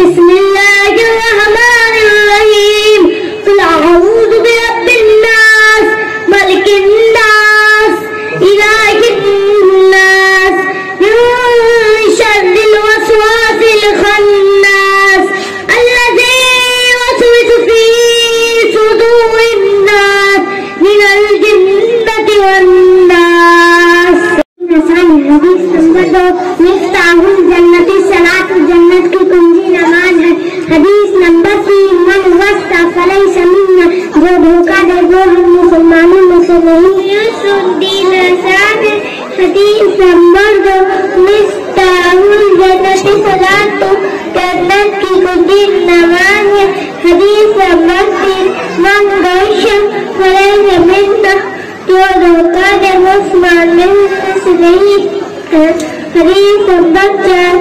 بسم اللہ الرحمن الرحیم قل اعوذ برب الناس ملک الناس الہ الناس من شر الوسواس الخناس الذی يوسوس في صدور الناس من الجنة والناس. حدیث نمبر 2 مفتاح الجنت الصلاۃ جنت کی کنجی نماز ہے. حدیث نمبر 3 من وسطی فلیس منا جو دھوکہ دے وہ ہم مسلمانوں میں سے نہیں. دین آسان ہے. حدیث نمبر 2 مفتاح الجنت الصلاۃ جنت کی کنجی نماز ہے. حدیث نمبر 3 من غش فلیس منا جو دھوکہ دے وہ مسلمانوں میں سے نہیں. حدیث نمبر 4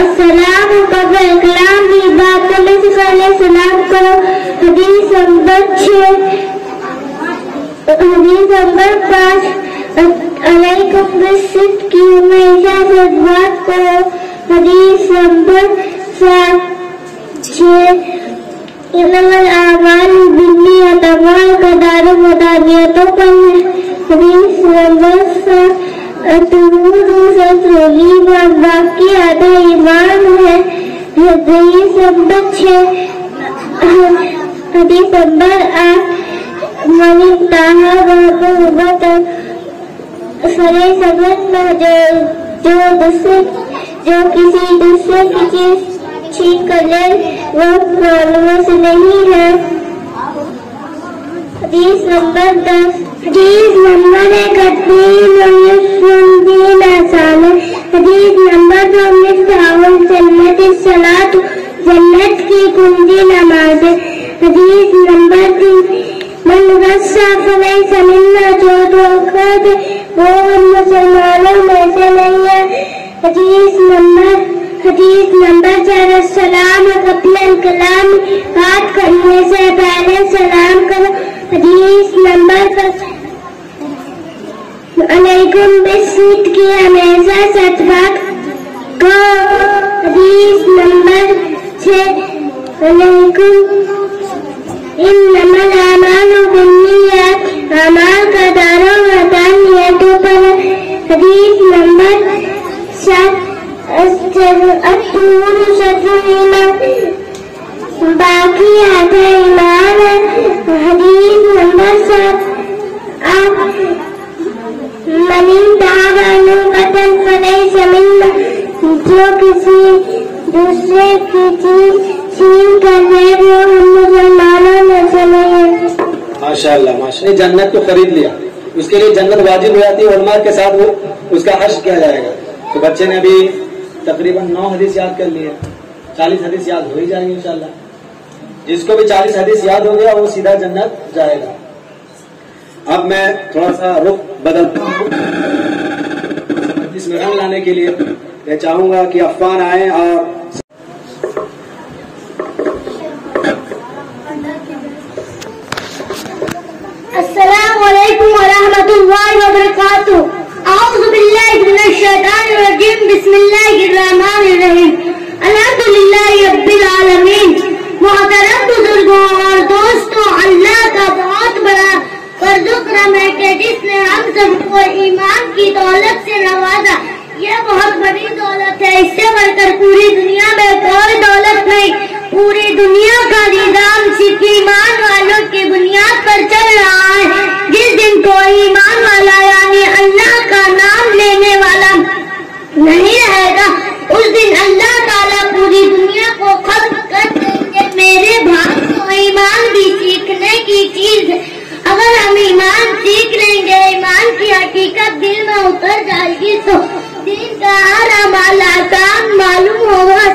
السلام قبل کلام بھی بات کرنے سے پہلے سلام کرو. حدیث نمبر 6 حدیث نمبر 5 علیکم بالصدق ہمیشہ سچ بات کرو. حدیث نمبر 6 انما الاعمال بالنیات اعمال کا دار و مدار نیتوں پر ہے. حدیث نمبر 7 باقی آدھا ایمان ہے. حدیث نمبر 6 حدیث نمبر 8 من انتہا بہت سرے سمجھنا جو کسی دوسرے کی چیز چھین کر لے وہ معلوموں سے نہیں ہے. حدیث نمبر 10 حدیث نمبر 31 دین آسان ہے. حدیث نمبر 2 مفتاح الجنت الصلاۃ جنت کی کنجی نماز ہے. حدیث نمبر 3 من غش فلیس منا جو دھوکہ دے وہ ہم مسلمانوں میں سے نہیں ہے. حدیث نمبر 4 السلام قبل الکلام بات کرنے سے پہلے سلام کرو. حدیث نمبر 5 علیکم بالصدق ہمیشہ سچ بات کرو. حدیث نمبر 6 علیکم انما الاعمال بالنیات اعمال کا دار و مدار نیتوں پر ہے. حدیث نمبر 7 الطہور شطر ایمان باقی آدھا ایمان ہے. حدیث نمبر 7 من انتہا قتل فلیس منا جو کسی دوسرے کی چیز چھین کر لے وہ ہم مسلمانوں میں سے نہیں ہے. ماشاءاللہ ماشاءاللہ. جنت کو خرید لیا اس کے لیے جنت واجب ہو جاتی ہے. علماء کے ساتھ وہ اس کا حشر کیا جائے گا. تو بچے نے ابھی تقریباً 9 حدیث یاد کر لی ہے. 40 حدیث یاد ہو ہی جائیں گے انشاءاللہ. جس کو بھی 40 حدیث یاد ہو گیا وہ سیدھا جنت جائے گا. اب میں تھوڑا سا رخ بدلتا ہوں اس میں رنگ لانے کے لیے. میں چاہوں گا کہ عفان آئیں اور السلام علیکم ورحمۃ اللہ وبرکاتہ. اعوذ باللہ من الشیطان الرجیم. بسم اللہ الرحمن الرحیم. الحمدللہ رب العالمین. محترم بزرگوں اور دوستوں, اللہ کا بہت بڑا فرض و کرم ہے کہ جس نے ہم سب کو ایمان کی دولت سے نوازا. یہ بہت بڑی دولت ہے. اس سے بڑھ کر پوری دنیا میں کوئی دولت نہیں. پوری دنیا کا نظام صرف ایمان والوں کی بنیاد پر چل رہا ہے. جس دن کوئی ایمان والا یعنی اللہ کا نام لینے والا نہیں رہے گا اس دن اللہ تعالیٰ پوری دنیا کو ختم کر دیں گے. میرے بھائیوں, ایمان بھی سیکھنے کی چیز ہے. اگر ہم ایمان سیکھ لیں گے, ایمان کی حقیقت دل میں اتر جائے گی تو دین کا ہر عمل آسان معلوم ہوگا.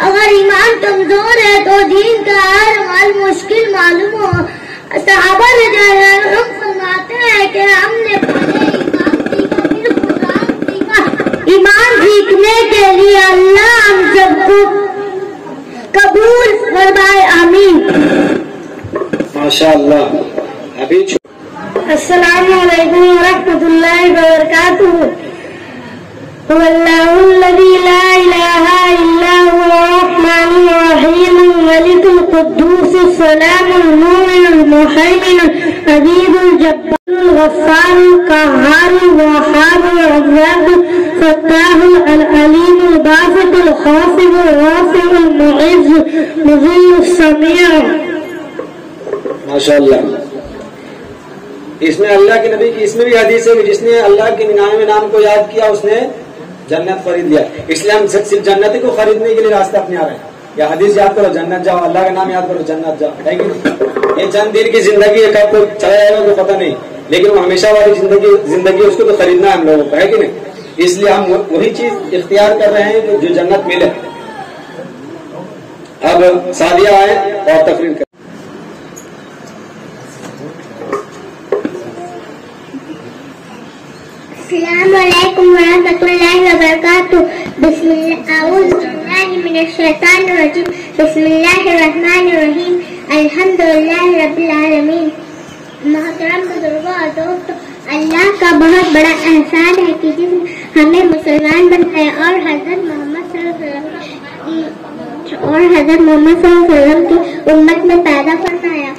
اگر ایمان کمزور ہے تو دین کا ہر عمل مشکل معلوم ہوگا. صحابہ رضوان فرماتے ہیں کہ ہم نے پہلے ایمان سیکھا. ایمان سیکھنے کے لیے اللہ ہم سب کو قبول فرمائے. آمین. ماشاءاللہ. ابھی السلام علیکم ورحمۃ اللہ وبرکاتہ. هو اللہ الذی لا الہ الا المهيمن العزيز الجبار الغفار القهار الوهاب الرزاق الفتاح العليم الباسط الخافض الرافع المعز مذل السميع. ماشاءاللہ. اس میں اللہ کے نبی کی اس میں بھی حدیث ہے کہ جس نے اللہ کے نام کو یاد کیا اس نے جنت خرید لیا. اس لیے ہم صرف جنتی کو خریدنے کے لیے راستہ اپنے آ رہے ہیں. یا حدیث یاد کرو جنت جاؤ, اللہ کا نام یاد کرو جنت جاؤ, ہے کہ نہیں؟ یہ چند دن کی زندگی ہے, کب کو چلا جائے گا تو پتہ نہیں, لیکن وہ ہمیشہ والی زندگی اس کو تو خریدنا ہے ہم لوگوں کو, ہے کہ نہیں؟ اس لیے ہم وہی چیز اختیار کر رہے ہیں جو جنت ملے. اب سعدیہ آئے اور تقریر کریں. السلام علیکم ورحمۃ اللہ وبرکاتہ. بسم اللہ اعوذ باللہ من الشیطان الرجیم. بسم اللہ الرحمن الرحیم. الحمدللہ رب العالمین. محترم بزرگوں اور دوستوں, اللہ کا بہت بڑا احسان ہے کہ جس نے ہمیں مسلمان بنایا اور حضرت محمد صلی اللہ علیہ وسلم کی امت میں پیدا فرمایا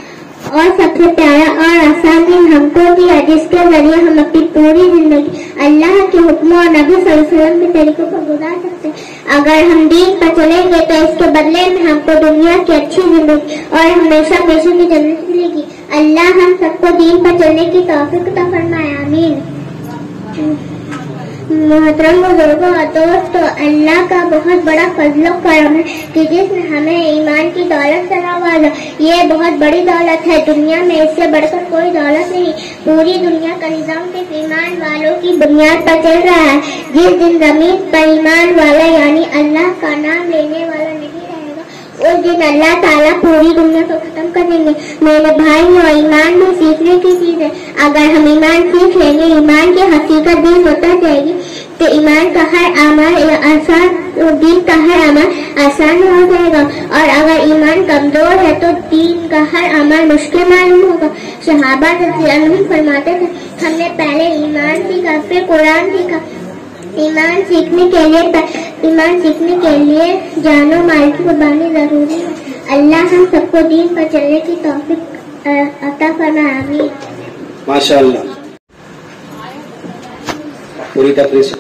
اور سب سے پیارا اور آسان دین ہم کو دیا, جس کے ذریعے ہم اپنی پوری زندگی اللہ کے حکموں اور نبی صلی اللہ علیہ وسلم کے طریقوں پر گزار سکتے ہیں. اگر ہم دین پر چلیں گے تو اس کے بدلے میں ہم کو دنیا کی اچھی زندگی اور ہمیشہ ہمیشہ کی جنت ملے گی. اللہ ہم سب کو دین پر چلنے کی توفیق عطا فرمائے, آمین. محترم بزرگوں اور دوستوں, اللہ کا بہت بڑا فضل و کرم ہے کہ جس نے ہمیں ایمان کی دولت سے نوازا. یہ بہت بڑی دولت ہے, دنیا میں اس سے بڑھ کر کوئی دولت نہیں. پوری دنیا کا نظام صرف ایمان والوں کی بنیاد پر چل رہا ہے. جس دن زمین پر ایمان والا یعنی اللہ کا نام لینے والا نہیں رہے گا, اس دن اللہ تعالیٰ پوری دنیا کو ختم کر دیں گے. میرے بھائیوں, ایمان میں سیکھنے کی چیز ہے. اگر ہم ایمان سیکھ لیں گے, ایمان کی حقیقت دین ہوتا جائے گی, تو ایمان کا ہر عمل آسان, دین کا ہر عمل آسان ہو جائے گا. اور اگر ایمان کمزور ہے تو دین کا ہر عمل مشکل معلوم ہوگا. صحابہ رضی اللہ عنہم فرماتے تھے, ہم نے پہلے ایمان سیکھا پھر قرآن سیکھا. ایمان سیکھنے کے لیے جان و مال کی قربانی ضروری ہے. اللہ ہم سب کو دین پر چلنے کی توفیق عطا فرمائے, آمین. ماشاءاللہ. پوری تقریر.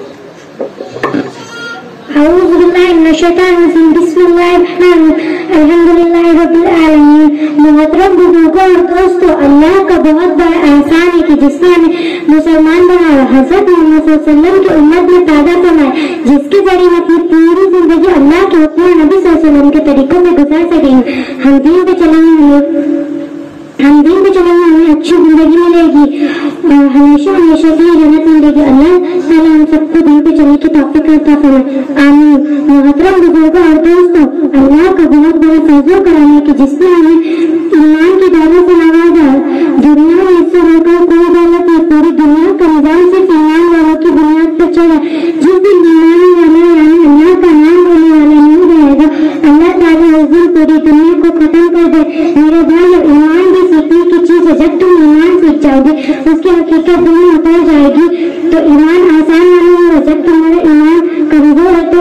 اعوذ باللہ من الشیطان الرجیم. بسم اللہ الرحمن الرحیم. الحمدللہ رب العالمین. محترم بزرگوں اور دوستوں, اللہ کا بہت بڑا احسان ہے کہ جس نے ہمیں مسلمان بنایا, حضرت محمد صلی اللہ علیہ وسلم کی امت میں پیدا فرمایا, جس کے ذریعے ہم اپنی پوری زندگی اللہ کے حکم نبی صلی اللہ علیہ وسلم کے طریقوں میں گزار سکیں گے. ہم دین پہ چلیں گے ہمیں اچھی زندگی ملے گی اور ہمیشہ ہمیشہ کی جنت ملے گی. اللہ تعالیٰ ہم سب کو دین پہ چلنے کی توفیق عطا فرمائے, آمین. محترم بزرگوں اور دوستوں, اللہ کا بہت بڑا فضل و کرم ہے کہ جس نے ہمیں ایمان کی دولت سے نوازا. دنیا میں اس سے ہو کر کوئی دولت نہیں, پوری دنیا کا نظام صرف ایمان والوں کی بنیاد پر چلا. جس دن ایمان والا یعنی اللہ کا نام لینے والا نہیں رہے گا, اللہ تعالیٰ اس دن پوری دنیا کو ختم کر دے. میرے بھائی, ایمان بھی سیکھنے کی چیز ہے. جب تم ایمان سیکھ جاؤ گے اس کی حقیقت دل میں اتر جائے گی تو ایمان آسان نہیں ہوگا. جب تمہارا ایمان کمزور ہے تو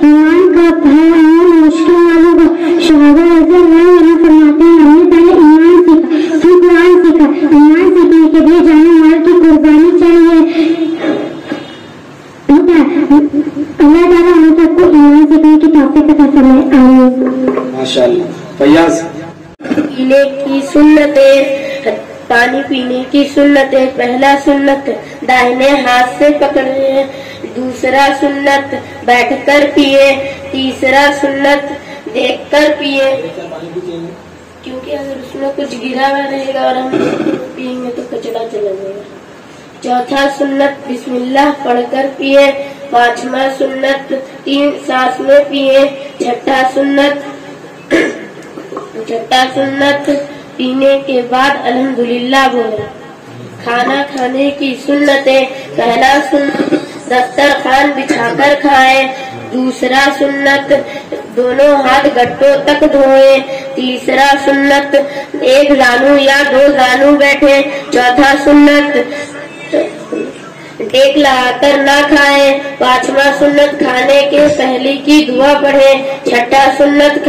ایمان کا عمل مشکل معلوم ہوگا. صحابہ رضی اللہ عنہم فرماتے ہیں, ہم نے پہلے ایمان سیکھا پھر قرآن سیکھا. ایمان سیکھنے کے لیے جان و مال کی قربانی چاہیے. اللہ تعالیٰ ہم سب کو ایمان سیکھنے کی توفیق عطا فرمائے, آمین. ماشاءاللہ. فیاض. پینے کی سنتیں, پانی پینے کی سنتیں. پہلا سنت داہنے ہاتھ سے پکڑے, دوسرا سنت بیٹھ کر پیے, تیسرا سنت دیکھ کر پیے, کیونکہ اگر اس میں کچھ گرا ہوا رہے گا اور ہم پیئیں گے تو کچرا چلا جائے گا. چوتھا سنت بسم اللہ پڑھ کر پیے. پانچواں سنت 3 سانس میں پیے. چھٹا سنت پینے کے بعد الحمدللہ بولے. کھانا کھانے کی سنتیں. پہلا سنت دسترخوان بچھا کر کھائیں. دوسرا سنت دونوں ہاتھ گٹوں تک دھوئیں. تیسرا سنت 1 زانو یا 2 زانو بیٹھے. چوتھا سنت ٹیک لگا کر نہ کھائیں. پانچواں سنت کھانے کے پہلے کی دعا پڑھیں. چھٹا سنت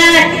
8,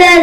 10,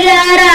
11,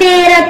13,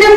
2,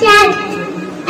4,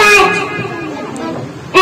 5,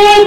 1,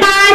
4,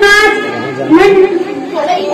5,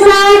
7,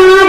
8,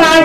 5,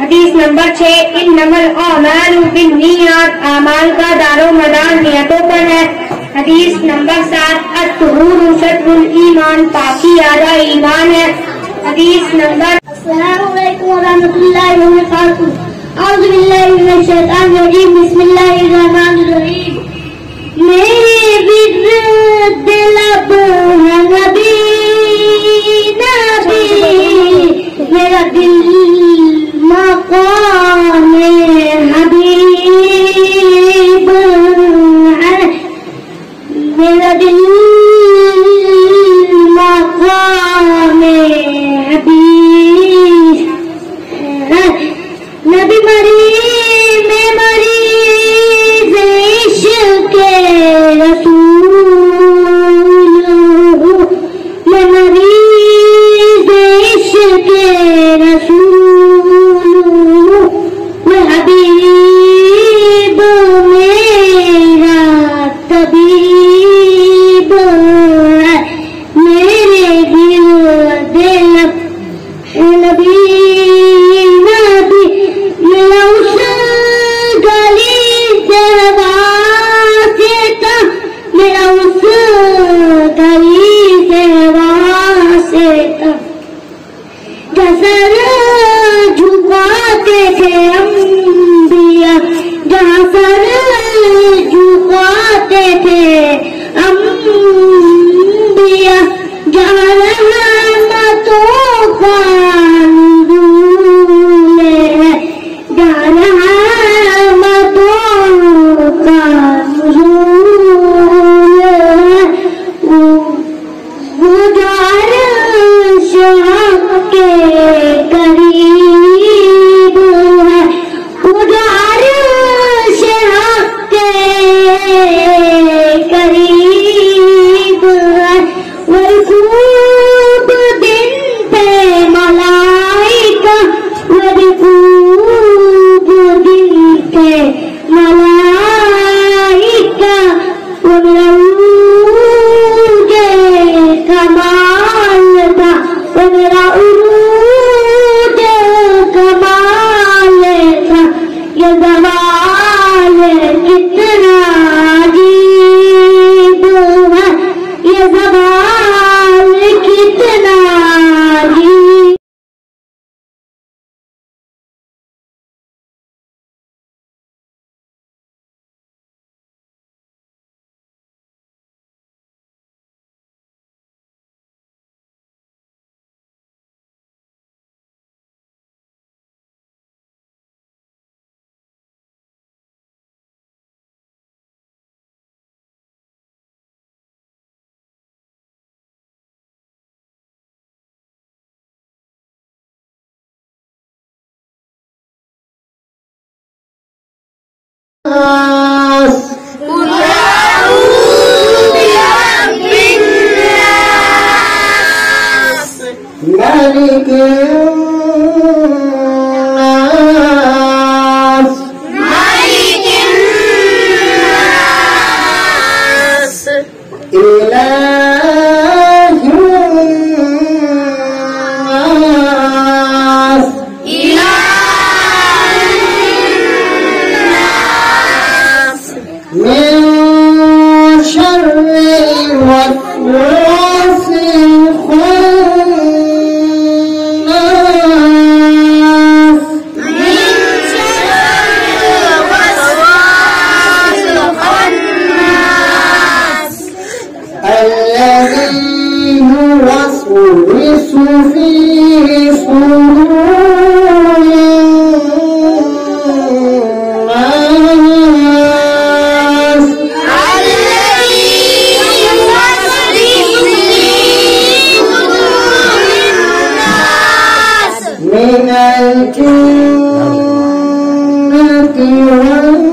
حدیث نمبر 6 انمل اعمال بالنیات، اعمال کا دار و مدار نیتوں پر ہے۔ حدیث نمبر 7 الطہور شطر الایمان، پاکی آدھا ایمان ہے۔ حدیث نمبر السلام علیکم ورحمۃ اللہ وبرکاتہ۔ اعوذ باللہ من الشیطان الرجیم، بسم اللہ الرحمن الرحیم۔ میرے ورد لب ہے نبی نبی، میرا دل مقام حبیب ہے، میرا دل مقام حبیب ہے۔ نبی مریض میں مریض عشق رسول ہوں، میں مریض عشق رسول ہوں، میں حبیب میرا طبیب ہے، میرے دل نبی نبی، میرا اس گلی سے واسطہ، میرا اس گلی سے واسطہ، جسر جھکاتے تھے انبیاء، جہاں سر جھکاتے تھے انبیاء، جہاں رحمتوں کا نزول ہے، جہاں رحمتوں کا نزول ہے، وہ جو عرش حق کے قریب ہے، وہ جو عرش حق کے قریب ہے، ورکوب دن پہ ملائکہ، ورکوب دن پہ ملائکہ، وہ عروج کمال تھا، وہ میرا عروج کمال تھا، یہ زوال کتنا عجیب ہے، یہ زوال کتنا عجیب۔ مالك الناس، مالك الناس، إله الناس، إله الناس، من شر الوسواس الخناس، من شر الوسواس الخناس، الذي يوسوس في صدور الناس، الذي يوسوس في صدور الناس، من الجنة والناس.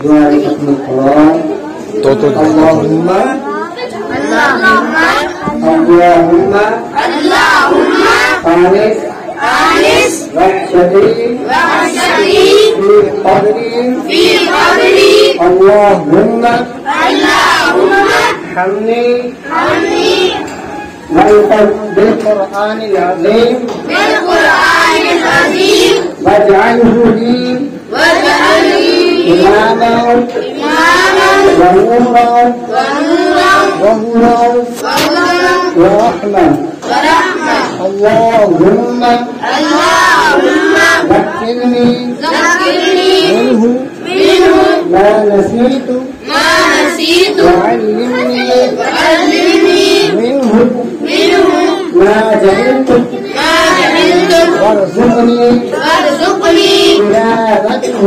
Dua Rasulullah Allahumma Allahumma Faris وحشتي في قبري اللهم ارحمني بالقرآن العظيم واجعله لي إماما ونورا وهدى ورحمة اللهم ذكرني منه ما نسيت وعلمني منه ما جهلت وارزقني تلاوته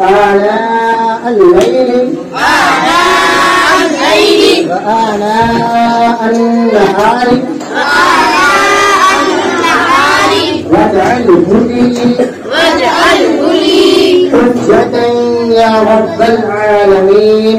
آلاء الليل وآلاء النهار واجعله لي حجة يا رب العالمين.